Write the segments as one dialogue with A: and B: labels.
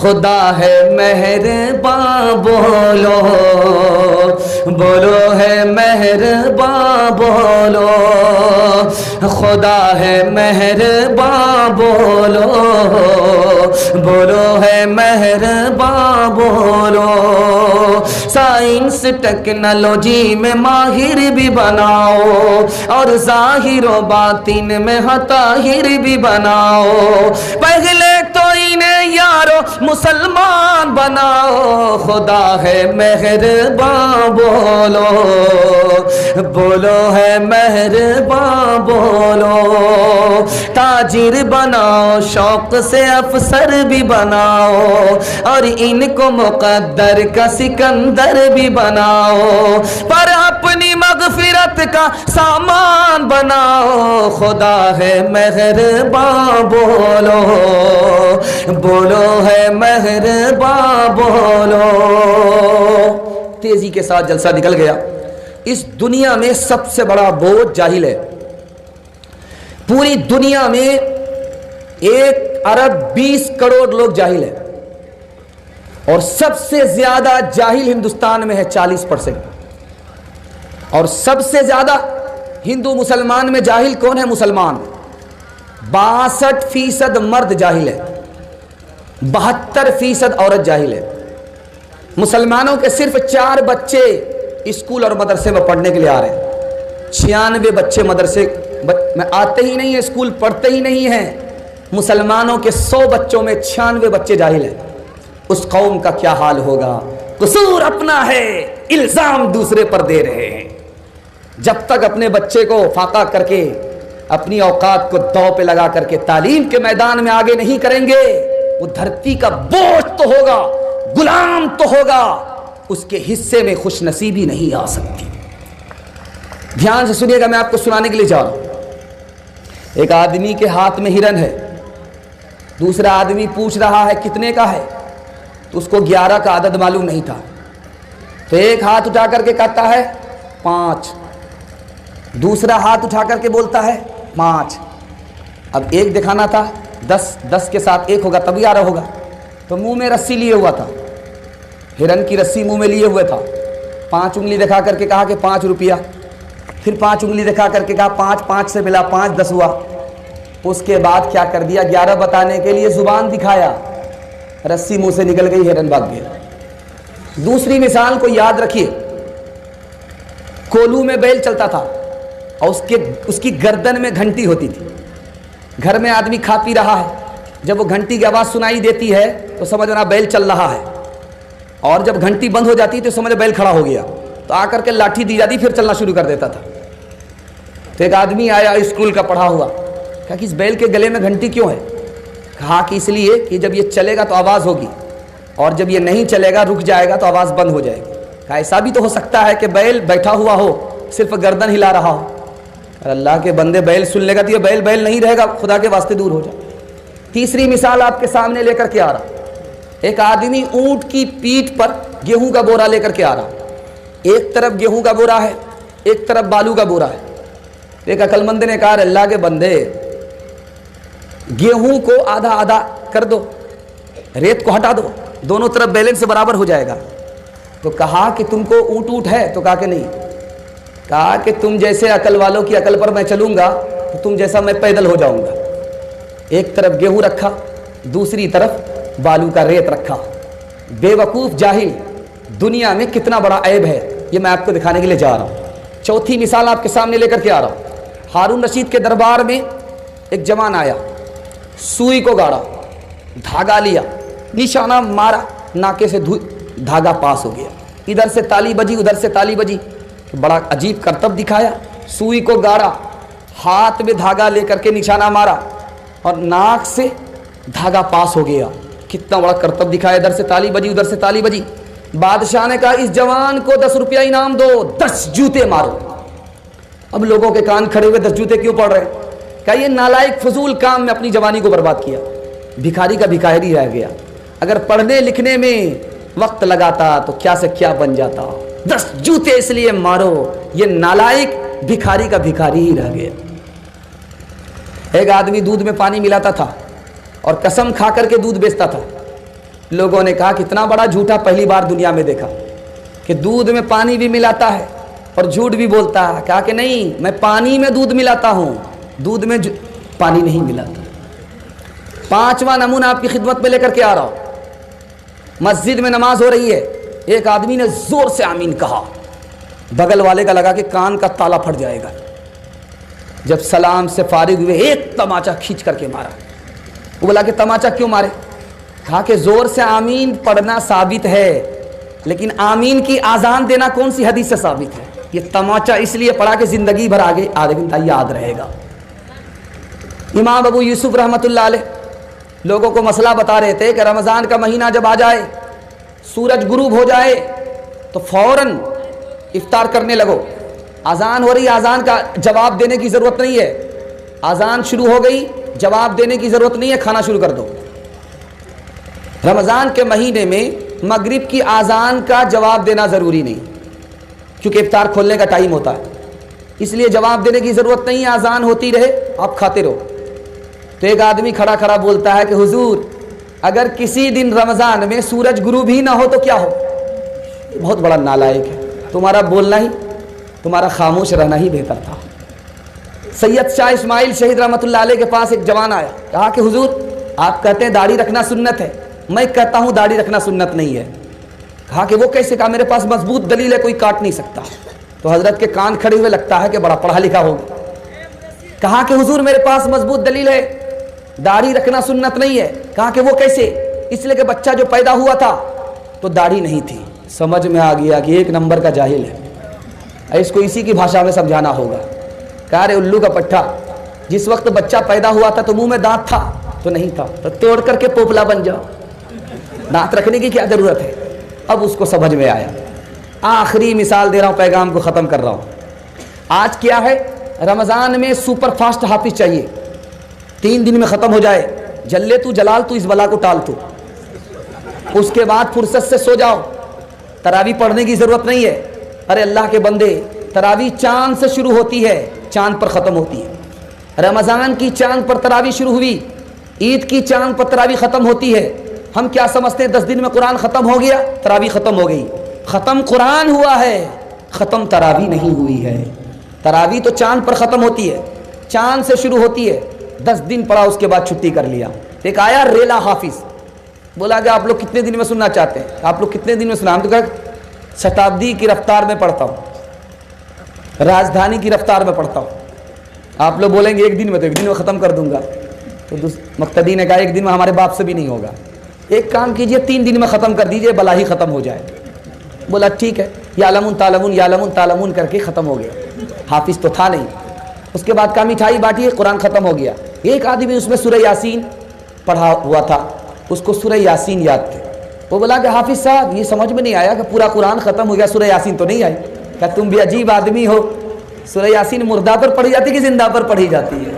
A: خدا ہے مہرباں بولو، بولو ہے مہرباں بولو، خدا ہے مہرباں بولو، بولو ہے مہرباں بولو، سائنس ٹیکنالوجی میں ماہر بھی بناؤ اور ظاہر و باطن میں طاہر بھی بناؤ، پہلے تو انہیں یارو مسلمان بناؤ، خدا ہے مہرباں بولو، بولو ہے مہرباں بولو، تاجر بناؤ شوق سے افسر بھی بناؤ اور ان کو مقدر کا سکندر بھی بناؤ، پر اپنی مغفرت کا سامان بناؤ، خدا ہے مہرباں بولو، بولو ہے مہرباں بولو۔ تیزی کے ساتھ جلسہ نکل گیا۔ اس دنیا میں سب سے بڑا بوجھ جاہل ہے۔ پوری دنیا میں 1.20 ارب لوگ جاہل ہیں اور سب سے زیادہ جاہل ہندوستان میں ہے 40%، اور سب سے زیادہ ہندو مسلمان میں جاہل کون ہے؟ مسلمان 62% مرد جاہل ہے، 72% عورت جاہل ہے۔ مسلمانوں کے صرف 4 بچے اسکول اور مدرسے میں پڑھنے کے لیے آ رہے ہیں، 96 بچے مدرسے میں آتے ہی نہیں ہیں، اسکول پڑھتے ہی نہیں ہیں۔ مسلمانوں کے 100 بچوں میں 96 بچے جاہل ہیں۔ اس قوم کا کیا حال ہوگا؟ قصور اپنا ہے، الزام دوسرے پر دے رہے ہیں۔ جب تک اپنے بچے کو فاقہ کر کے، اپنی اوقات کو دو پہ لگا کر کے تعلیم کے میدان میں آگے نہیں کریں گے، وہ دھرتی کا بوجھ تو ہوگا، غلام تو ہوگا، اس کے حصے میں خوش نصیبی نہیں آ سکتی۔ دھیان سے سنیے گا، میں آپ کو سنانے کے لیے جا رہا ہوں۔ ایک آدمی کے ہاتھ میں ہرن ہے، دوسرا آدمی پوچھ رہا ہے کتنے کا ہے، تو اس کو 11 کا عدد معلوم نہیں تھا، تو ایک ہاتھ اٹھا کر کے کہتا ہے 5، دوسرا ہاتھ اٹھا کر کے بولتا ہے 5۔ اب ایک دکھانا تھا، 10 کے ساتھ 1 ہوگا تب 11 ہوگا، تو منہ میں رسی لیے ہوا تھا، ہرن کی رسی منہ میں لیے ہوئے تھا، 5 انگلی دکھا کر کے کہا کہ 5 روپیہ، پھر 5 انگلی دکھا کر کے کہا 5 سے ملا 5، 10 ہوا۔ اس کے بعد کیا کر دیا؟ 11 بتانے کے لیے زبان دکھایا، رسی منہ سے نکل گئی، ہرن بھاگ گیا۔ دوسری مثال کو یاد رکھیے، کولو میں بیل چلتا تھا اور اس کی گردن میں گھنٹی ہوتی تھی۔ گھر میں آدمی کھا پی رہا ہے، جب وہ گھنٹی کی آواز سنائی دیتی ہے تو سمجھنا بیل چل رہا ہے، اور جب گھنٹی بند ہو جاتی تو سمجھ بیل کھڑا ہو گیا، تو آ کر کے لاٹھی دی جاتی، پھر چلنا شروع کر دیتا تھا۔ تو ایک آدمی آیا اسکول کا پڑھا ہوا، کہا کہ اس بیل کے گلے میں گھنٹی کیوں ہے؟ کہا کہ اس لیے کہ جب یہ چلے گا تو آواز ہوگی، اور جب یہ نہیں چلے گا، رک جائے گا تو آواز بند ہو جائے گی۔ کہا ایسا بھی تو ہو سکتا ہے کہ بیل بیٹھا ہوا ہو، صرف گردن ہلا رہا ہو۔ اللہ کے بندے، بیل سن لے گا تو یہ بیل نہیں رہے گا، خدا کے واسطے دور ہو جائے۔ تیسری مثال آپ کے سامنے لے کر کے آ رہا، ایک آدمی اونٹ کی پیٹھ پر گیہوں کا بورا لے کر کے آ رہا، ایک طرف گیہوں کا بورا ہے، ایک طرف بالو کا بورا ہے۔ ایک عقل مند نے کہا اللہ کے بندے، گیہوں کو آدھا آدھا کر دو، ریت کو ہٹا دو، دونوں طرف بیلنس سے برابر ہو جائے گا۔ تو کہا کہ تم کو اونٹ ہے؟ تو کہا کہ نہیں۔ کہا کہ تم جیسے عقل والوں کی عقل پر میں چلوں گا تو تم جیسا میں پیدل ہو جاؤں گا۔ ایک طرف گیہوں رکھا، دوسری طرف بالو کا ریت رکھا۔ بے وقوف جاہل، دنیا میں کتنا بڑا عیب ہے، یہ میں آپ کو دکھانے کے لیے جا رہا ہوں۔ چوتھی مثال آپ کے سامنے لے کر کے آ رہا ہوں۔ ہارون رشید کے دربار میں ایک جوان آیا، سوئی کو گاڑا، دھاگا لیا، نشانہ مارا، ناکے سے دھاگا پاس ہو گیا، ادھر سے تالی بجی، ادھر سے تالی بجی، بڑا عجیب کرتب دکھایا۔ سوئی کو گاڑا، ہاتھ میں دھاگا لے کر کے نشانہ مارا اور ناک سے دھاگا پاس ہو گیا، کتنا بڑا کرتب دکھایا، ادھر سے تالی بجی، ادھر سے تالی بجی۔ بادشاہ نے کہا اس جوان کو 10 روپیہ انعام دو، 10 جوتے مارو۔ اب لوگوں کے کان کھڑے ہوئے 10 جوتے کیوں پڑ رہے ہیں؟ کہ یہ نالائق فضول کام میں اپنی جوانی کو برباد کیا، بھکاری کا بھکاری رہ گیا۔ اگر پڑھنے لکھنے میں وقت لگاتا تو کیا سے کیا بن جاتا۔ 10 جوتے اس لیے مارو، یہ نالائق بھکاری کا بھکاری ہی رہ گیا۔ ایک آدمی دودھ میں پانی ملاتا تھا، اور قسم کھا کر کے دودھ بیچتا تھا. لوگوں نے کہا کتنا بڑا جھوٹا پہلی بار دنیا میں دیکھا کہ دودھ میں پانی بھی ملاتا ہے اور جھوٹ بھی بولتا ہے. کہا کہ نہیں، میں پانی میں دودھ ملاتا ہوں، دودھ میں پانی نہیں ملاتا. 5واں نمونہ آپ کی خدمت میں لے کر کے آ رہا ہوں. مسجد میں نماز ہو رہی ہے، ایک آدمی نے زور سے آمین کہا، بغل والے کا لگا کہ کان کا تالا پھٹ جائے گا. جب سلام سے فارغ ہوئے ایک تماچا کھینچ کر کے مارا. وہ بولا کہ تماچا کیوں مارے؟ کہا کہ زور سے آمین پڑھنا ثابت ہے، لیکن آمین کی آذان دینا کون سی حدیث سے ثابت ہے؟ یہ تماچا اس لیے پڑھا کہ زندگی بھر آگے یاد رہے گا. امام ابو یوسف رحمۃ اللہ علیہ لوگوں کو مسئلہ بتا رہے تھے کہ رمضان کا مہینہ جب آ جائے، سورج غروب ہو جائے تو فوراً افطار کرنے لگو. اذان ہو رہی، اذان کا جواب دینے کی ضرورت نہیں ہے. اذان شروع ہو گئی، جواب دینے کی ضرورت نہیں ہے، کھانا شروع کر دو. رمضان کے مہینے میں مغرب کی اذان کا جواب دینا ضروری نہیں، کیونکہ افطار کھولنے کا ٹائم ہوتا ہے، اس لیے جواب دینے کی ضرورت نہیں ہے. اذان ہوتی رہے، آپ کھاتے رہو. تو ایک آدمی کھڑا کھڑا بولتا ہے کہ حضور اگر کسی دن رمضان میں سورج غروب ہی نہ ہو تو کیا ہو؟ بہت بڑا نالائق ہے، تمہارا بولنا ہی، تمہارا خاموش رہنا ہی بہتر تھا. سید شاہ اسماعیل شہید رحمۃ اللہ علیہ کے پاس ایک جوان آیا، کہا کہ حضور آپ کہتے ہیں داڑھی رکھنا سنت ہے، میں کہتا ہوں داڑھی رکھنا سنت نہیں ہے. کہا کہ وہ کیسے؟ کہا میرے پاس مضبوط دلیل ہے، کوئی کاٹ نہیں سکتا. تو حضرت کے کان کھڑے ہوئے، لگتا ہے کہ بڑا پڑھا لکھا ہوگا. کہا کہ حضور میرے پاس مضبوط دلیل ہے، داڑھی رکھنا سنت نہیں ہے. کہا کہ وہ کیسے؟ اس لیے کہ بچہ جو پیدا ہوا تھا تو داڑھی نہیں تھی. سمجھ میں آ گیا کہ ایک نمبر کا جاہل ہے، اس کو اسی کی بھاشا میں سمجھانا ہوگا. کہا رے الو کا پٹھا، جس وقت بچہ پیدا ہوا تھا تو منہ میں دانت تھا تو نہیں تھا، تو توڑ کر کے پوپلا بن جاؤ، دانت رکھنے کی کیا ضرورت ہے؟ اب اس کو سمجھ میں آیا. آخری مثال دے رہا ہوں، پیغام کو ختم کر رہا ہوں. آج کیا ہے؟ رمضان میں سپر فاسٹ حافظ چاہیے، 3 دن میں ختم ہو جائے. جلے تو جلال تو اس بلا کو ٹال تو، اس کے بعد فرصت سے سو جاؤ. تراویح پڑھنے کی ضرورت نہیں ہے. ارے اللہ کے بندے، تراویح چاند سے شروع ہوتی ہے، چاند پر ختم ہوتی ہے. رمضان کی چاند پر تراویح شروع ہوئی، عید کی چاند پر تراویح ختم ہوتی ہے. ہم کیا سمجھتے ہیں 10 دن میں قرآن ختم ہو گیا، تراویح ختم ہو گئی. ختم قرآن ہوا ہے، ختم تراویح نہیں ہوئی ہے. تراویح تو چاند پر ختم ہوتی ہے، چاند سے شروع ہوتی ہے، 10 دن پڑھا، اس کے بعد چھٹی کر لیا. ایک آیا ریلا حافظ، بولا کہ آپ لوگ کتنے دن میں سننا چاہتے ہیں؟ آپ لوگ کتنے دن میں سنا؟ ہم تو کہا شتابدی کی رفتار میں پڑھتا ہوں، راجدھانی کی رفتار میں پڑھتا ہوں. آپ لوگ بولیں گے ایک دن میں، تو 1 دن میں ختم کر دوں گا. تو مقتدی نے کہا 1 دن میں ہمارے باپ سے بھی نہیں ہوگا، ایک کام کیجئے 3 دن میں ختم کر دیجئے، بلا ہی ختم ہو جائے. بولا ٹھیک ہے، یعلمون تعلمون یعلمون تعلمون کر کے ختم ہو گیا. حافظ تو تھا نہیں. اس کے بعد کا مٹھائی بانٹی، قرآن ختم ہو گیا. ایک آدمی اس میں سورہ یاسین پڑھا ہوا تھا، اس کو سورہ یاسین یاد تھے. وہ بولا کہ حافظ صاحب یہ سمجھ میں نہیں آیا کہ پورا قرآن ختم ہو گیا، سورہ یاسین تو نہیں آئی. کہ تم بھی عجیب آدمی ہو، سورہ یاسین مردہ پر پڑھی جاتی کہ زندہ پر پڑھی جاتی ہے؟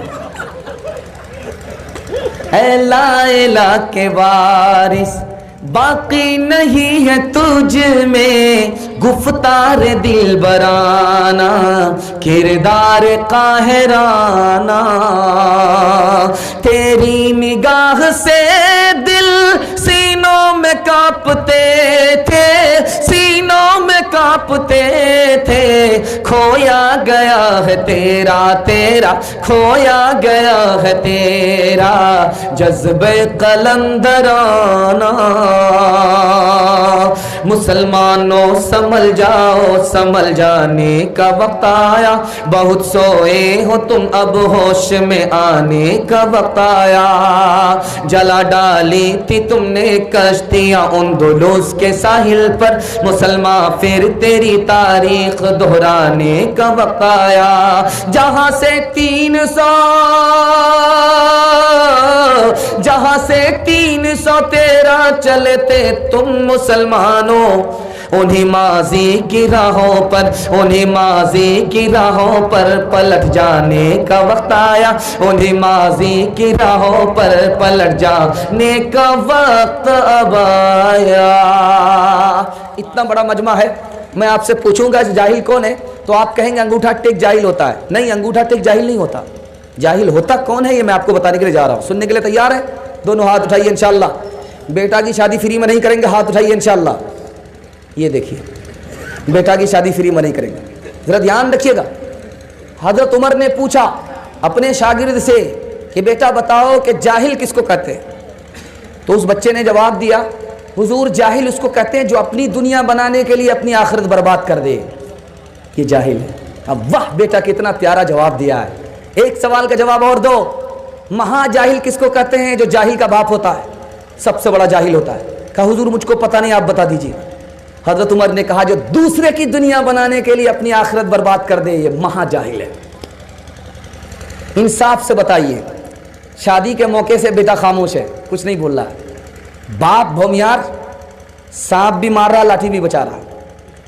A: اے لا الہ کے وارث باقی نہیں ہے تجھ میں، گفتار دل برانہ کردار قاہرانہ، تیری نگاہ سے دل سینوں میں کانپتے تھے، سینوں میں کانپتے تھے. کھویا گیا ہے تیرا، تیرا کھویا گیا ہے تیرا جذبہ قلندرانہ. مسلمانوں سنبھل جاؤ، سنبھل جانے کا وقت آیا، بہت سوئے ہو تم اب ہوش میں آنے کا وقت آیا. جلا ڈالی تھی تم نے کشتیاں اندلس کے ساحل پر، مسلمان پھر تیری تاریخ دہرانے کا وقت آیا. جہاں سے 313 چلے تھے تم مسلمانوں، انہیں ماضی کی راہوں پر، انہیں ماضی کی راہوں پر پلٹ جانے کا وقت آیا، انہیں ماضی کی راہوں پر پلٹ جانے کا وقت اب آیا. اتنا بڑا مجمع ہے، میں آپ سے پوچھوں گا جاہل کون ہے تو آپ کہیں گے انگوٹھا ٹیک جاہل ہوتا ہے. نہیں، انگوٹھا ٹیک جاہل نہیں ہوتا. جاہل ہوتا کون ہے یہ میں آپ کو بتانے کے لیے جا رہا ہوں. سننے کے لیے تیار ہے؟ دونوں ہاتھ اٹھائیے انشاءاللہ. بیٹا کی شادی فری میں نہیں کریں گے, ہاتھ اٹھائیے انشاءاللہ. یہ دیکھیے, بیٹا کی شادی فری میں نہیں کریں گے. ذرا دھیان رکھیے گا. حضرت عمر نے پوچھا اپنے شاگرد سے کہ بیٹا بتاؤ کہ جاہل کس کو کہتے ہیں؟ تو اس بچے نے جواب دیا, حضور جاہل اس کو کہتے ہیں جو اپنی دنیا بنانے کے لیے اپنی آخرت برباد کر دے, یہ جاہل ہے. اب واہ بیٹا کتنا پیارا جواب دیا ہے. ایک سوال کا جواب اور دو, مہا جاہل کس کو کہتے ہیں؟ جو جاہل کا باپ ہوتا ہے, سب سے بڑا جاہل ہوتا ہے. کہا حضور مجھ کو پتہ نہیں, آپ بتا دیجیے. حضرت عمر نے کہا جو دوسرے کی دنیا بنانے کے لیے اپنی آخرت برباد کر دے, یہ مہا جاہل ہے. انصاف سے بتائیے, شادی کے موقع سے بیٹا خاموش ہے, کچھ نہیں بول رہا ہے. باپ بھومیار, سانپ بھی مار رہا, لاٹھی بھی بچا رہا.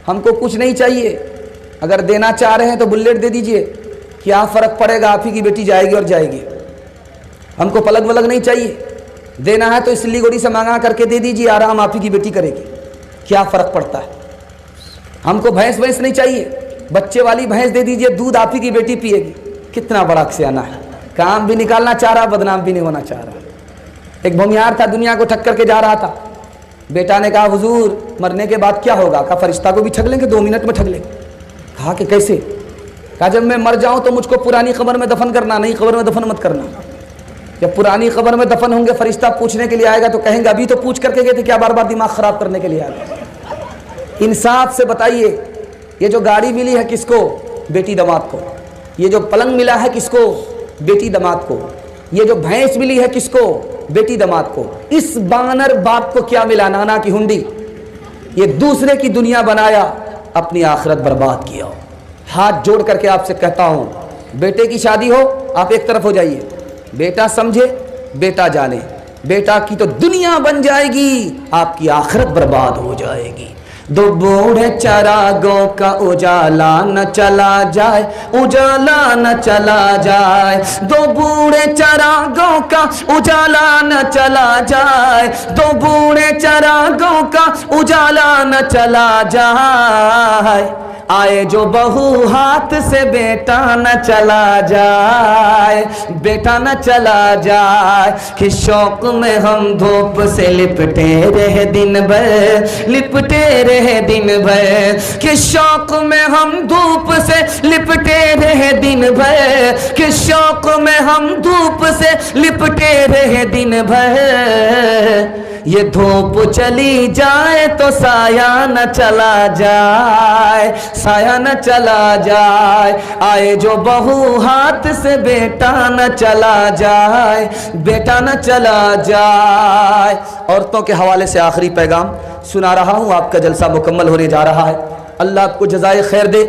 A: ہم کو کچھ نہیں چاہیے, اگر دینا چاہ رہے ہیں تو بلیٹ دے دیجئے, کیا فرق پڑے گا, آپ ہی کی بیٹی جائے گی اور جائے گی. ہم کو پلگ ولگ نہیں چاہیے, دینا ہے تو اس سلیگوڑی سے مانگا کر کے دے دیجئے, آرام آپ ہی کی بیٹی کرے گی, کیا فرق پڑتا ہے. ہم کو بھینس نہیں چاہیے, بچے والی بھینس دے دیجئے, دودھ آپ ہی کی بیٹی پیے گی. کتنا بڑا سیانہ ہے, کام بھی نکالنا چاہ رہا, بدنام بھی نہیں ہونا چاہ رہا. ایک بھومیار تھا, دنیا کو ٹھک کر کے جا رہا تھا. بیٹا نے کہا حضور مرنے کے بعد کیا ہوگا؟ کہا فرشتہ کو بھی ٹھگ لیں گے, 2 منٹ میں ٹھگ لیں گے. کہا کہ کیسے؟ کہا جب میں مر جاؤں تو مجھ کو پرانی قبر میں دفن کرنا, نئی قبر میں دفن مت کرنا. جب پرانی قبر میں دفن ہوں گے فرشتہ پوچھنے کے لیے آئے گا تو کہیں گے ابھی تو پوچھ کر کے گئے تھے, کیا بار بار دماغ خراب کرنے کے لیے آئے گا. انصاف سے بتائیے, یہ جو گاڑی ملی ہے کس کو؟ بیٹی داماد کو. یہ جو پلنگ ملا ہے کس کو؟ بیٹی داماد کو. یہ جو بھینس ملی ہے کس کو؟ بیٹی داماد کو. اس بانر باپ کو کیا ملا؟ نانا کی ہنڈی. یہ دوسرے کی دنیا بنایا, اپنی آخرت برباد کیا. ہاتھ جوڑ کر کے آپ سے کہتا ہوں, بیٹے کی شادی ہو آپ ایک طرف ہو جائیے. بیٹا سمجھے, بیٹا جانے, بیٹا کی تو دنیا بن جائے گی, آپ کی آخرت برباد ہو جائے گی. دو بوڑھے چراغوں کا اجالا نہ چلا جائے, اجالا نہ چلا جائے. دو بوڑھے چراغوں کا اجالا نہ چلا جائے, دو بوڑھے چراغوں کا اجالا نہ چلا جائے. آئے جو بہو ہاتھ سے بیٹا نہ چلا جائے, بیٹا نہ چلا جائے. کہ شوق میں ہم دھوپ سے لپٹے رہے دن بھر, لپٹے رہے دن بھر. کہ شوق میں ہم دھوپ سے لپٹے رہے دن بھر, کہ شوق میں ہم دھوپ سے لپٹے رہے دن بھر. یہ دھوپ چلی جائے تو سایہ نہ چلا جائے, سایہ نہ چلا جائے. آئے جو بہو ہاتھ سے بیٹا نہ چلا جائے, بیٹا نہ چلا جائے. عورتوں کے حوالے سے آخری پیغام سنا رہا ہوں, آپ کا جلسہ مکمل ہونے جا رہا ہے. اللہ آپ کو جزائے خیر دے.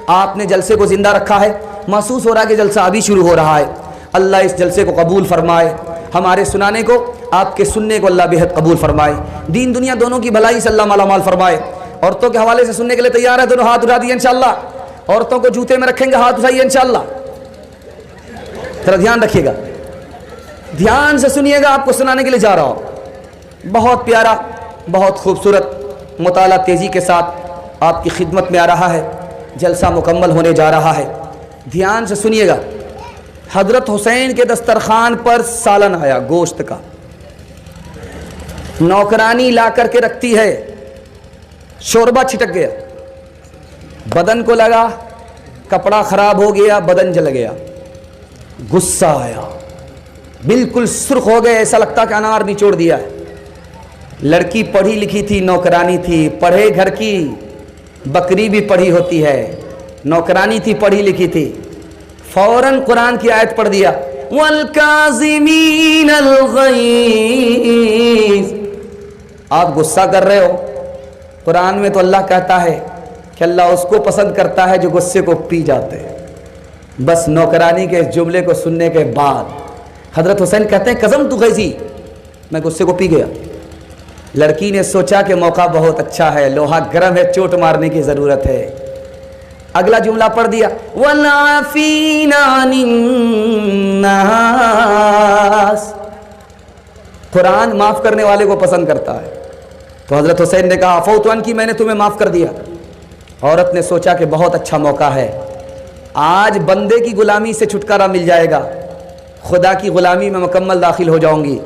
A: آپ نے جلسے کو زندہ رکھا ہے, محسوس ہو رہا ہے کہ جلسہ ابھی شروع ہو رہا ہے. اللہ اس جلسے کو قبول فرمائے, ہمارے سنانے کو, آپ کے سننے کو اللہ بہت قبول فرمائے. دین دنیا دونوں کی بھلائی سے اللہ مالا مال فرمائے. عورتوں کے حوالے سے سننے کے لیے تیار ہے؟ دونوں ہاتھ اٹھا دیے انشاءاللہ. عورتوں کو جوتے میں رکھیں گے, ہاتھ اٹھائیے انشاءاللہ. ذرا دھیان رکھیے گا, دھیان سے سنیے گا, آپ کو سنانے کے لیے جا رہا ہوں. بہت پیارا, بہت خوبصورت مطالعہ تیزی کے ساتھ آپ کی خدمت میں آ رہا ہے. جلسہ مکمل ہونے جا رہا ہے, دھیان سے سنیے گا. حضرت حسین کے دسترخوان پر سالن آیا گوشت کا. نوکرانی لا کر کے رکھتی ہے, شوربہ چھٹک گیا, بدن کو لگا, کپڑا خراب ہو گیا, بدن جل گیا. غصہ آیا, بالکل سرخ ہو گئے, ایسا لگتا کہ انار نچوڑ دیا ہے. لڑکی پڑھی لکھی تھی, نوکرانی تھی, پڑھے گھر کی بکری بھی پڑھی ہوتی ہے. نوکرانی تھی, پڑھی لکھی تھی, فوراً قرآن کی آیت پڑھ دیا, وَالْكَاظِمِينَ الْغَيْظَ. آپ غصہ کر رہے ہو, قرآن میں تو اللہ کہتا ہے کہ اللہ اس کو پسند کرتا ہے جو غصے کو پی جاتے ہیں. بس نوکرانی کے اس جملے کو سننے کے بعد حضرت حسین کہتے ہیں قَزَمْتُ غَيْظِي, میں غصے کو پی گیا. لڑکی نے سوچا کہ موقع بہت اچھا ہے, لوہا گرم ہے, چوٹ مارنے کی ضرورت ہے. اگلا جملہ پڑھ دیا, وَالْعَافِينَ عَنِ النَّاسِ. قرآن معاف کرنے والے کو پسند کرتا ہے. تو حضرت حسین نے کہا عفوت عنکی, میں نے تمہیں معاف کر دیا. عورت نے سوچا کہ بہت اچھا موقع ہے, آج بندے کی غلامی سے چھٹکارا مل جائے گا, خدا کی غلامی میں مکمل داخل ہو جاؤں گی.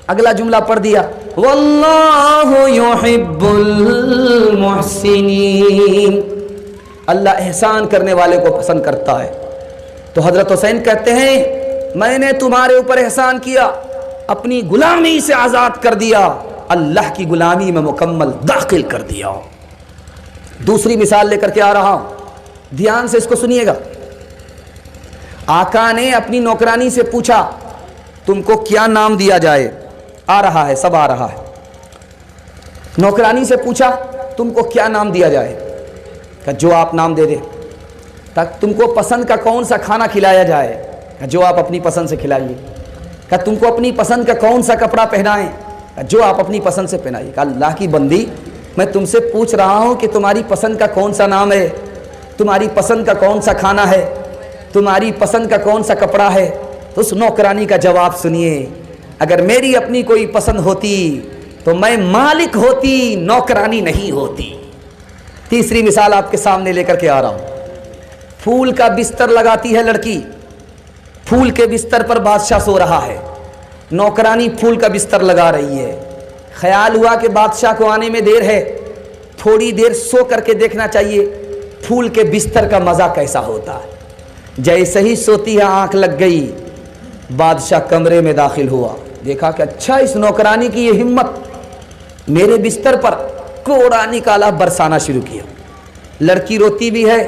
A: اگلا جملہ پڑھ دیا واللہ یحب المحسنین، اللہ احسان کرنے والے کو پسند کرتا ہے۔ تو حضرت حسین کہتے ہیں میں نے تمہارے اوپر احسان کیا، اپنی غلامی سے آزاد کر دیا، اللہ کی غلامی میں مکمل داخل کر دیا۔ دوسری مثال لے کر کے آ رہا ہوں، دھیان سے اس کو سنیے گا۔ آقا نے اپنی نوکرانی سے پوچھا تم کو کیا نام دیا جائے؟ آ رہا ہے، سب آ رہا ہے۔ نوکرانی سے پوچھا تم کو کیا نام دیا جائے؟ کہ جو آپ نام دے دیں۔ تک تم کو پسند کا کون سا کھانا کھلایا جائے؟ کہ جو آپ اپنی پسند سے کھلائیے۔ کہ تم کو اپنی پسند کا کون سا کپڑا پہنائیں؟ کہ جو آپ اپنی پسند سے پہنائیے۔ کہ اللہ کی بندی میں تم سے پوچھ رہا ہوں کہ تمہاری پسند کا کون سا نام ہے، تمہاری پسند کا کون سا کھانا ہے، تمہاری پسند کا کون سا کپڑا ہے؟ اس نوکرانی کا جواب سنیے، اگر میری اپنی کوئی پسند ہوتی تو میں مالک ہوتی، نوکرانی نہیں ہوتی۔ تیسری مثال آپ کے سامنے لے کر کے آ رہا ہوں۔ پھول کا بستر لگاتی ہے لڑکی، پھول کے بستر پر بادشاہ سو رہا ہے، نوکرانی پھول کا بستر لگا رہی ہے۔ خیال ہوا کہ بادشاہ کو آنے میں دیر ہے، تھوڑی دیر سو کر کے دیکھنا چاہیے پھول کے بستر کا مزہ کیسا ہوتا ہے۔ جیسے ہی سوتی ہے آنکھ لگ گئی، بادشاہ کمرے میں داخل ہوا، دیکھا کہ اچھا اس نوکرانی کی یہ ہمت، میرے بستر پر کوڑا نکالا، برسانا شروع کیا۔ لڑکی روتی بھی ہے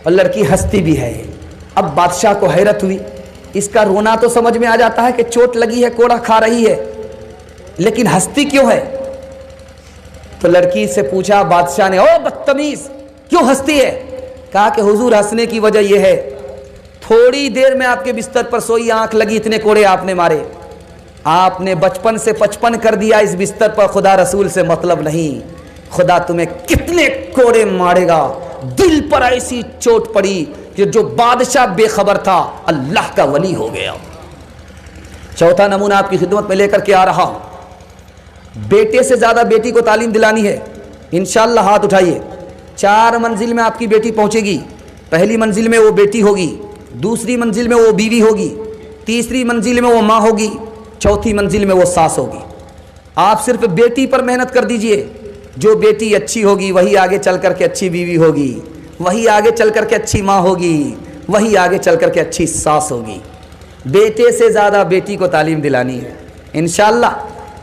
A: اور لڑکی ہنستی بھی ہے۔ اب بادشاہ کو حیرت ہوئی، اس کا رونا تو سمجھ میں آ جاتا ہے کہ چوٹ لگی ہے، کوڑا کھا رہی ہے، لیکن ہنستی کیوں ہے؟ تو لڑکی سے پوچھا بادشاہ نے، او بدتمیز کیوں ہنستی ہے؟ کہا کہ حضور ہنسنے کی وجہ یہ ہے تھوڑی دیر میں آپ کے بستر پر سوئی، آنکھ لگی، اتنے کوڑے آپ نے مارے، آپ نے بچپن سے 55 کر دیا اس بستر پر، خدا رسول سے مطلب نہیں، خدا تمہیں کتنے کوڑے مارے گا۔ دل پر ایسی چوٹ پڑی کہ جو بادشاہ بے خبر تھا اللہ کا ولی ہو گیا۔ چوتھا نمونہ آپ کی خدمت میں لے کر کے آ رہا ہوں، بیٹے سے زیادہ بیٹی کو تعلیم دلانی ہے، انشاءاللہ ہاتھ اٹھائیے۔ 4 منزل میں آپ کی بیٹی پہنچے گی، پہلی منزل میں وہ بیٹی ہوگی، دوسری منزل میں وہ بیوی ہوگی، تیسری منزل میں وہ ماں ہوگی، چوتھی منزل میں وہ ساس ہوگی۔ آپ صرف بیٹی پر محنت کر دیجئے، جو بیٹی اچھی ہوگی وہی آگے چل کر کے اچھی بیوی ہوگی، وہی آگے چل کر کے اچھی ماں ہوگی، وہی آگے چل کر کے اچھی ساس ہوگی۔ بیٹے سے زیادہ بیٹی کو تعلیم دلانی ہے، انشاءاللہ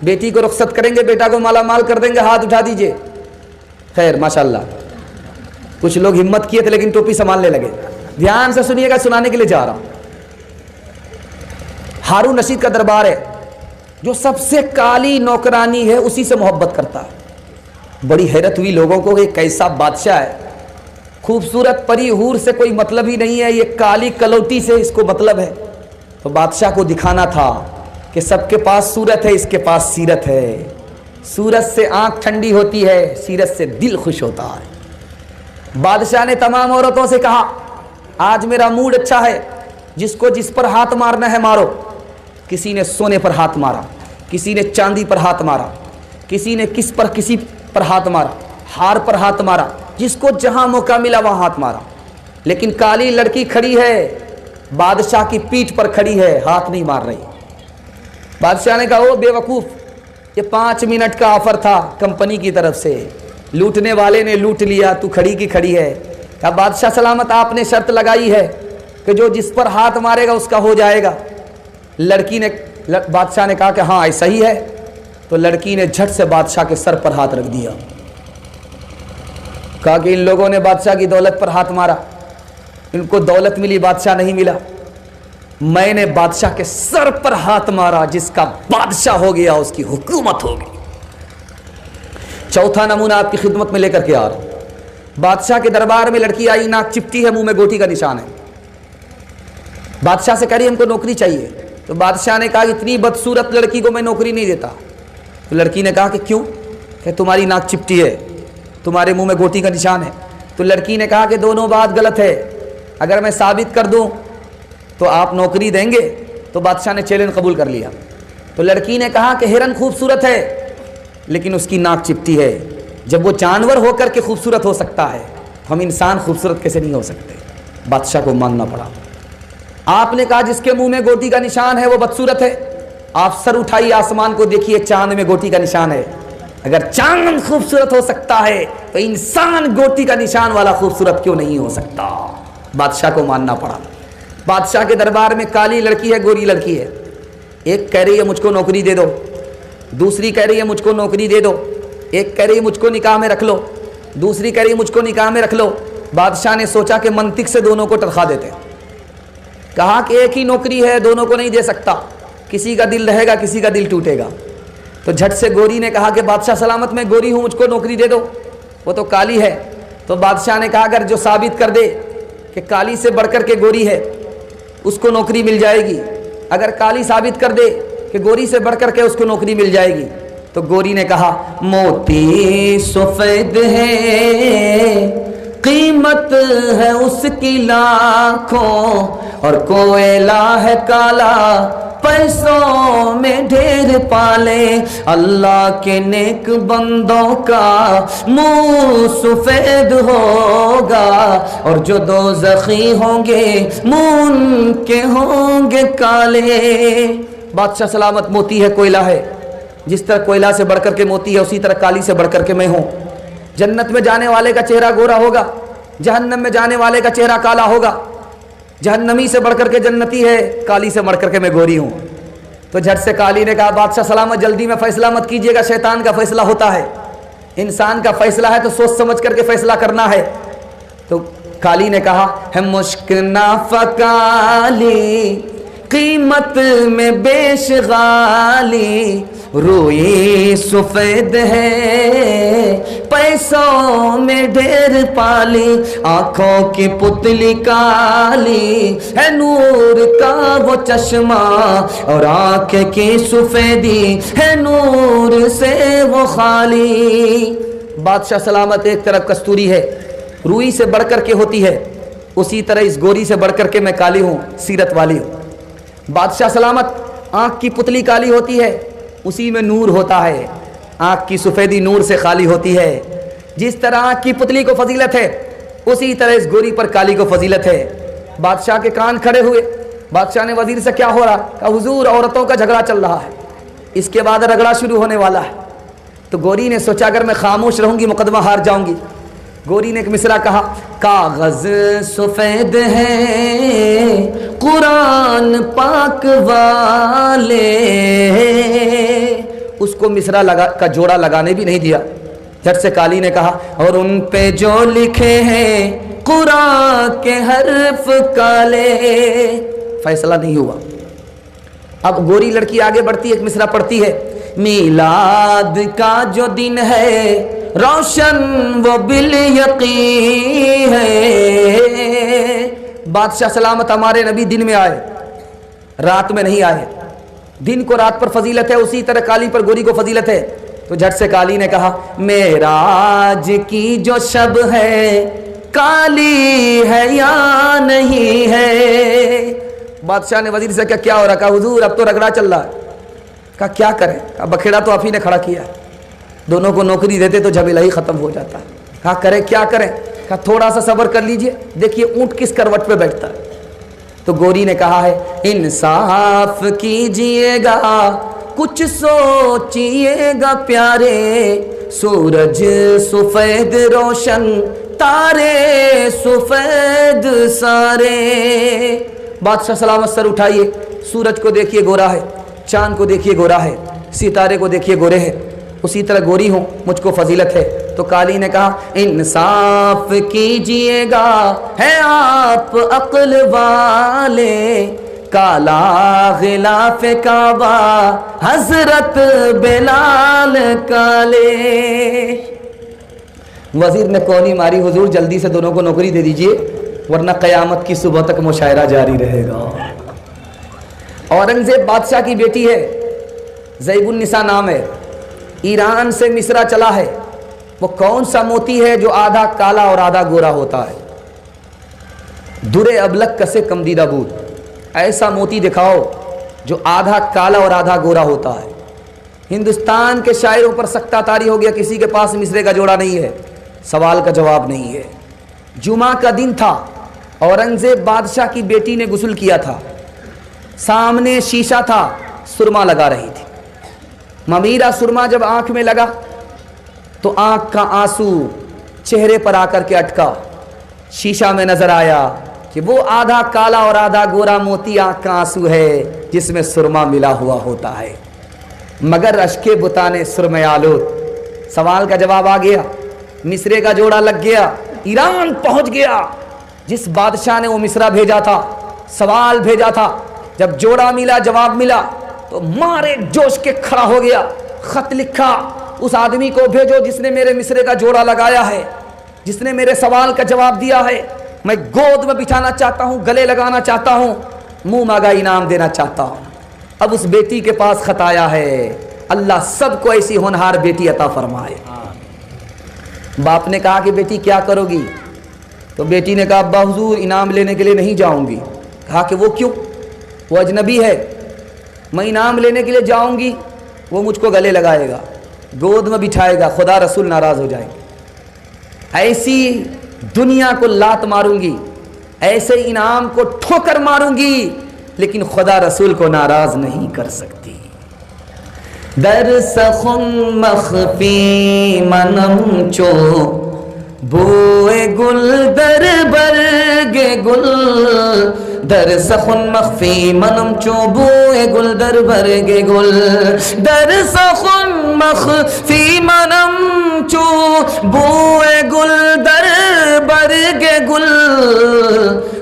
A: بیٹی کو رخصت کریں گے، بیٹا کو مالا مال کر دیں گے، ہاتھ اٹھا دیجئے۔ خیر ماشاءاللہ، کچھ لوگ ہمت کیے تھے لیکن ٹوپی سنبھالنے لگے۔ دھیان سے سنیے گا، سنانے کے لیے جا رہا ہوں۔ ہارون رشید کا دربار ہے، جو سب سے کالی نوکرانی ہے اسی سے محبت کرتا ہے۔ بڑی حیرت ہوئی لوگوں کو کہ کیسا بادشاہ ہے، خوبصورت پری حور سے کوئی مطلب ہی نہیں ہے، یہ کالی کلوٹی سے اس کو مطلب ہے۔ تو بادشاہ کو دکھانا تھا کہ سب کے پاس صورت ہے، اس کے پاس سیرت ہے، صورت سے آنکھ ٹھنڈی ہوتی ہے، سیرت سے دل خوش ہوتا ہے۔ بادشاہ نے تمام عورتوں سے کہا آج میرا موڈ اچھا ہے، جس کو جس پر ہاتھ مارنا ہے مارو۔ کسی نے سونے پر ہاتھ مارا، کسی نے چاندی پر ہاتھ مارا، کسی نے کسی پر ہاتھ مارا، ہار پر ہاتھ مارا، جس کو جہاں موقع ملا وہاں ہاتھ مارا۔ لیکن کالی لڑکی کھڑی ہے، بادشاہ کی پیٹھ پر کھڑی ہے، ہاتھ نہیں مار رہی۔ بادشاہ نے کہا او بے وقوف، یہ 5 منٹ کا آفر تھا کمپنی کی طرف سے، لوٹنے والے نے لوٹ لیا، تو کھڑی کی کھڑی ہے۔ کہا بادشاہ سلامت، آپ نے شرط لگائی ہے کہ جو جس پر ہاتھ مارے گا اس کا ہو جائے گا۔ بادشاہ نے کہا کہ ہاں ایسا ہی ہے۔ تو لڑکی نے جھٹ سے بادشاہ کے سر پر ہاتھ رکھ دیا، کہا کہ ان لوگوں نے بادشاہ کی دولت پر ہاتھ مارا، ان کو دولت ملی، بادشاہ نہیں ملا، میں نے بادشاہ کے سر پر ہاتھ مارا، جس کا بادشاہ ہو گیا اس کی حکومت ہوگی۔ چوتھا نمونہ آپ کی خدمت میں لے کر کے آ رہا ہوں۔ بادشاہ کے دربار میں لڑکی آئی، ناک چپٹی ہے، منہ میں گوٹی کا نشان ہے۔ بادشاہ سے کہہ رہی ہم کو نوکری چاہیے۔ تو بادشاہ نے کہا اتنی بدصورت لڑکی کو میں نوکری نہیں دیتا۔ تو لڑکی نے کہا کہ کیوں؟ کہ تمہاری ناک چپٹی ہے، تمہارے منہ میں گوٹی کا نشان ہے۔ تو لڑکی نے کہا کہ دونوں بات غلط ہے، اگر میں ثابت کر دوں تو آپ نوکری دیں گے؟ تو بادشاہ نے چیلنج قبول کر لیا۔ تو لڑکی نے کہا کہ ہرن خوبصورت ہے لیکن اس کی ناک چپٹی ہے، جب وہ جانور ہو کر کے خوبصورت ہو سکتا ہے ہم انسان خوبصورت کیسے نہیں ہو سکتے؟ بادشاہ کو ماننا پڑا۔ آپ نے کہا جس کے منہ میں گوٹی کا نشان ہے وہ بدصورت ہے، آپ سر اٹھائیے آسمان کو دیکھیے، چاند میں گوٹی کا نشان ہے۔ اگر چاند خوبصورت ہو سکتا ہے تو انسان گوٹی کا نشان والا خوبصورت کیوں نہیں ہو سکتا؟ بادشاہ کو ماننا پڑا۔ بادشاہ کے دربار میں کالی لڑکی ہے، گوری لڑکی ہے۔ ایک کہہ رہی ہے مجھ کو نوکری دے دو، دوسری کہہ رہی ہے مجھ کو نوکری دے دو، ایک کہہ رہی ہے مجھ کو نکاح میں رکھ لو، دوسری کہہ رہی ہے مجھ کو نکاح میں رکھ لو۔ بادشاہ نے سوچا کہ منطق سے دونوں کو تنخواہ دیتے، کہا کہ ایک ہی نوکری ہے، دونوں کو نہیں دے سکتا، کسی کا دل رہے گا کسی کا دل ٹوٹے گا۔ تو جھٹ سے گوری نے کہا کہ بادشاہ سلامت، میں گوری ہوں، مجھ کو نوکری دے دو، وہ تو کالی ہے۔ تو بادشاہ نے کہا اگر جو ثابت کر دے کہ کالی سے بڑھ کر کے گوری ہے اس کو نوکری مل جائے گی، اگر کالی ثابت کر دے کہ گوری سے بڑھ کر کے اس کو نوکری مل جائے گی۔ تو گوری نے کہا موتی سفید ہے، قیمت ہے اس کی لاکھوں، اور کوئلہ ہے کالا، پیسوں میں ڈھیر پالے۔ اللہ کے نیک بندوں کا منہ سفید ہوگا، اور جو دوزخی ہوں گے منہ ان کے ہوں گے کالے۔ بادشاہ سلامت، موتی ہے، کوئلہ ہے، جس طرح کوئلہ سے بڑھ کر کے موتی ہے اسی طرح کالی سے بڑھ کر کے میں ہوں۔ جنت میں جانے والے کا چہرہ گورا ہوگا، جہنم میں جانے والے کا چہرہ کالا ہوگا۔ جہنمی سے بڑھ کر کے جنتی ہے، کالی سے بڑھ کر کے میں گوری ہوں۔ تو جھٹ سے کالی نے کہا بادشاہ سلامت جلدی میں فیصلہ مت کیجیے گا، شیطان کا فیصلہ ہوتا ہے، انسان کا فیصلہ ہے تو سوچ سمجھ کر کے فیصلہ کرنا ہے۔ تو کالی نے کہا ہے مشک نافکالی، قیمت میں بیش غالی، روئی سفید ہے، پیسوں میں ڈھیر پالی، آنکھوں کی پتلی کالی ہے، نور کا وہ چشمہ، اور آنکھ کی سفیدی ہے، نور سے وہ خالی۔ بادشاہ سلامت، ایک طرف کستوری ہے، روئی سے بڑھ کر کے ہوتی ہے، اسی طرح اس گوری سے بڑھ کر کے میں کالی ہوں، سیرت والی ہوں۔ بادشاہ سلامت، آنکھ کی پتلی کالی ہوتی ہے، اسی میں نور ہوتا ہے، آنکھ کی سفیدی نور سے خالی ہوتی ہے۔ جس طرح آنکھ کی پتلی کو فضیلت ہے اسی طرح اس گوری پر کالی کو فضیلت ہے۔ بادشاہ کے کان کھڑے ہوئے، بادشاہ نے وزیر سے کیا ہو رہا؟ کہا حضور عورتوں کا جھگڑا چل رہا ہے، اس کے بعد رگڑا شروع ہونے والا ہے۔ تو گوری نے سوچا اگر میں خاموش رہوں گی مقدمہ ہار جاؤں گی۔ گوری نے ایک مصرع کہا، کاغذ سفید ہے قرآن پاک والے، اس کو مصرع کا جوڑا لگانے بھی نہیں دیا۔ جھٹ سے کالی نے کہا اور ان پہ جو لکھے ہیں قرآن کے حرف کالے۔ فیصلہ نہیں ہوا۔ اب گوری لڑکی آگے بڑھتی ہے، ایک مصرع پڑھتی ہے، میلاد کا جو دن ہے روشن وہ بالیقین ہے۔ بادشاہ سلامت، ہمارے نبی دن میں آئے، رات میں نہیں آئے۔ دن کو رات پر فضیلت ہے، اسی طرح کالی پر گوری کو فضیلت ہے۔ تو جھٹ سے کالی نے کہا معراج کی جو شب ہے کالی ہے یا نہیں ہے؟ بادشاہ نے وزیر سے کیا ہو رہا؟ کہا حضور اب تو رگڑا چل رہا ہے۔ کہا کیا کریں؟ کہا بکھیڑا تو آپ ہی نے کھڑا کیا ہے، دونوں کو نوکری دیتے تو جھمیلا ہی ختم ہو جاتا ہے۔ کہا کریں کیا کریں؟ کہا تھوڑا سا صبر کر لیجئے، دیکھیے اونٹ کس کروٹ پہ بیٹھتا ہے۔ تو گوری نے کہا ہے انصاف کیجئے گا کچھ سوچئے گا پیارے، سورج سفید روشن تارے سفید سارے۔ بادشاہ سلامت سر اٹھائیے، سورج کو دیکھیے گورا ہے، چاند کو دیکھیے گورا ہے، ستارے کو دیکھیے گورے ہیں، اسی طرح گوری ہوں، مجھ کو فضیلت ہے۔ تو کالی نے کہا انصاف کیجئے گا، ہے آپ عقل والے، کالا غلاف کعبہ حضرت بلال کالے۔ وزیر نے کونی ماری، حضور جلدی سے دونوں کو نوکری دے دیجئے ورنہ قیامت کی صبح تک مشاعرہ جاری رہے گا۔ اورنگزیب بادشاہ کی بیٹی ہے، زیب النساء نام ہے، ایران سے مصرع چلا ہے۔ وہ کون سا موتی ہے جو آدھا کالا اور آدھا گورا ہوتا ہے؟ درے ابلک کسے کمدیدہ بود، ایسا موتی دکھاؤ جو آدھا کالا اور آدھا گورا ہوتا ہے۔ ہندوستان کے شاعروں پر سکتہ طاری ہو گیا، کسی کے پاس مصرے کا جوڑا نہیں ہے، سوال کا جواب نہیں ہے۔ جمعہ کا دن تھا، اورنگزیب بادشاہ کی بیٹی نے غسل کیا تھا، سامنے شیشہ تھا، سرما لگا رہی تھی. ممیرہ سرما جب آنکھ میں لگا تو آنکھ کا آنسو چہرے پر آ کر کے اٹکا. شیشہ میں نظر آیا کہ وہ آدھا کالا اور آدھا گورا موتی آنکھ کا آنسو ہے جس میں سرما ملا ہوا ہوتا ہے. مگر اشک بتانے سرمے آلود. سوال کا جواب آ گیا, مصرے کا جوڑا لگ گیا, ایران پہنچ گیا. جس بادشاہ نے وہ مصرا بھیجا تھا, سوال بھیجا تھا, جب جوڑا ملا, جواب ملا تو مارے جوش کے کھڑا ہو گیا. خط لکھا, اس آدمی کو بھیجو جس نے میرے مصرے کا جوڑا لگایا ہے, جس نے میرے سوال کا جواب دیا ہے. میں گود میں بٹھانا چاہتا ہوں, گلے لگانا چاہتا ہوں, منہ مانگا انعام دینا چاہتا ہوں. اب اس بیٹی کے پاس خط آیا ہے. اللہ سب کو ایسی ہونہار بیٹی عطا فرمائے. باپ نے کہا کہ بیٹی کیا کرو گی؟ تو بیٹی نے کہا ابا حضور انعام لینے کے لیے نہیں جاؤں گی. کہا کہ وہ کیوں؟ وہ اجنبی ہے, میں انعام لینے کے لیے جاؤں گی وہ مجھ کو گلے لگائے گا, گود میں بٹھائے گا, خدا رسول ناراض ہو جائیں گے. ایسی دنیا کو لات ماروں گی, ایسے انعام کو ٹھوکر ماروں گی, لیکن خدا رسول کو ناراض نہیں کر سکتی. در سخن مخفی منم چو بوئے گل در برگ گل. در سخن مخفی منم چو بوئے گل در برگ گل. در سخن مخفی منم چو بوئے گل در برگ گل.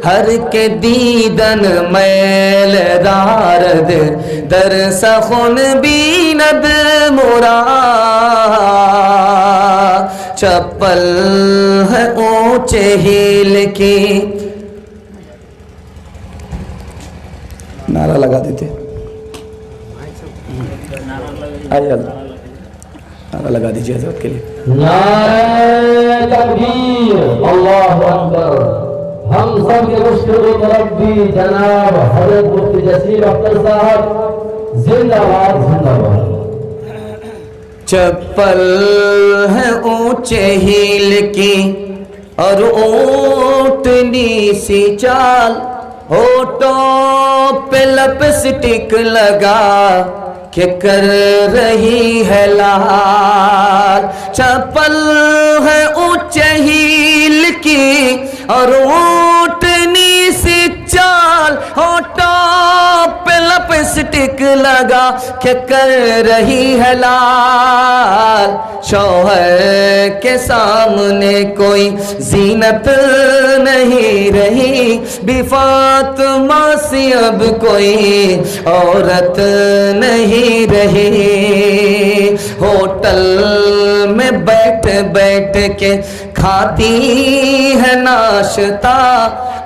A: ہر کے دیدن میل دارد در سخن بیند مرا. چپل ہے اونچے ہیل کی. نعرہ لگا دیتے, آئیے نعرہ لگا دیجیے حضرت کے لیے.
B: نعرہ تکبیر, اللہ اکبر. ہم سب کے مشکل مربی جناب حضرت مفتی جسیم اختر صاحب زندہ باد, زندہ باد.
A: چپل ہے اونچے ہیل کی اور اونٹنی سی چال, ہونٹوں پہ لپسٹک لگا کہ کر رہی ہے لال. چپل ہے اونچے ہیل کی اور اونٹنی سی چال, ہونٹوں پہ لپسٹک لگا کہ کر رہی ہے لال. شوہر کے سامنے کوئی زینت نہیں رہی, بی فاطمہ سی اب کوئی عورت نہیں رہی. ہوٹل میں بیٹھ بیٹھ کے کھاتی ہے ناشتہ,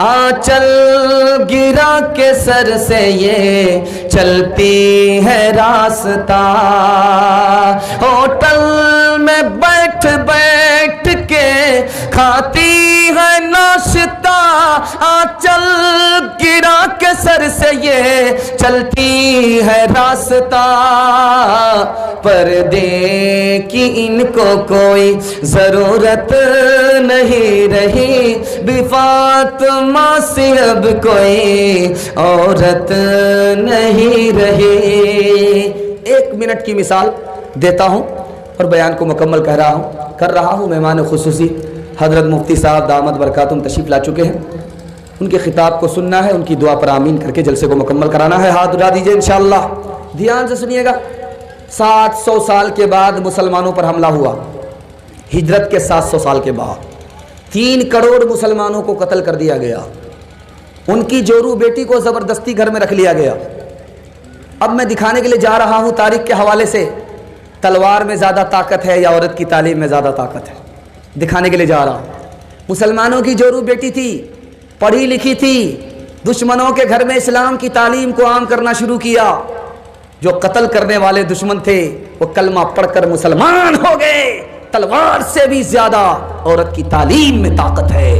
A: آنچل گرا کے سر سے یہ چلتی ہے راستہ. ہوٹل میں بیٹھ بیٹھ کے کھاتی ہے ناشتہ, آنچل گرا کے سر سے یہ چلتی ہے راستہ. پردے کی ان کو کوئی ضرورت نہیں رہی, بی فاطمہ سے اب کوئی عورت نہیں رہی. 1 منٹ کی مثال دیتا ہوں اور بیان کو مکمل کر رہا ہوں. مہمان خصوصی حضرت مفتی صاحب دامت برکاتہم تشریف لا چکے ہیں. ان کے خطاب کو سننا ہے, ان کی دعا پر آمین کر کے جلسے کو مکمل کرانا ہے. ہاتھ اٹھا دیجئے انشاءاللہ. دھیان سے سنیے گا. 700 سال کے بعد مسلمانوں پر حملہ ہوا. ہجرت کے 700 سال کے بعد 3 کروڑ مسلمانوں کو قتل کر دیا گیا. ان کی جورو بیٹی کو زبردستی گھر میں رکھ لیا گیا. اب میں دکھانے کے لیے جا رہا ہوں تاریخ کے حوالے سے, تلوار میں زیادہ طاقت ہے یا عورت کی تعلیم میں زیادہ طاقت ہے. دکھانے کے لیے جا رہا ہوں. مسلمانوں کی جورو بیٹی تھی, پڑھی لکھی تھی, دشمنوں کے گھر میں اسلام کی تعلیم کو عام کرنا شروع کیا. جو قتل کرنے والے دشمن تھے وہ کلمہ پڑھ کر مسلمان ہو گئے. تلوار سے بھی زیادہ عورت کی تعلیم میں طاقت ہے.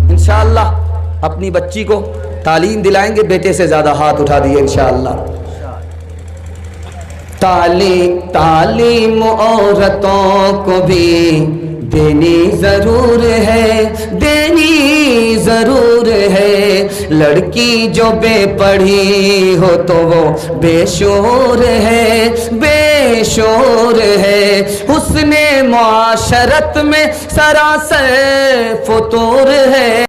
A: انشاءاللہ اپنی بچی کو تعلیم دلائیں گے. بیٹے سے زیادہ ہاتھ اٹھا دیے انشاءاللہ. تعلیم عورتوں کو بھی دینی ضرور ہے لڑکی جو بے پڑھی ہو تو وہ بے شعور ہے حسن معاشرت میں سراسر فطور ہے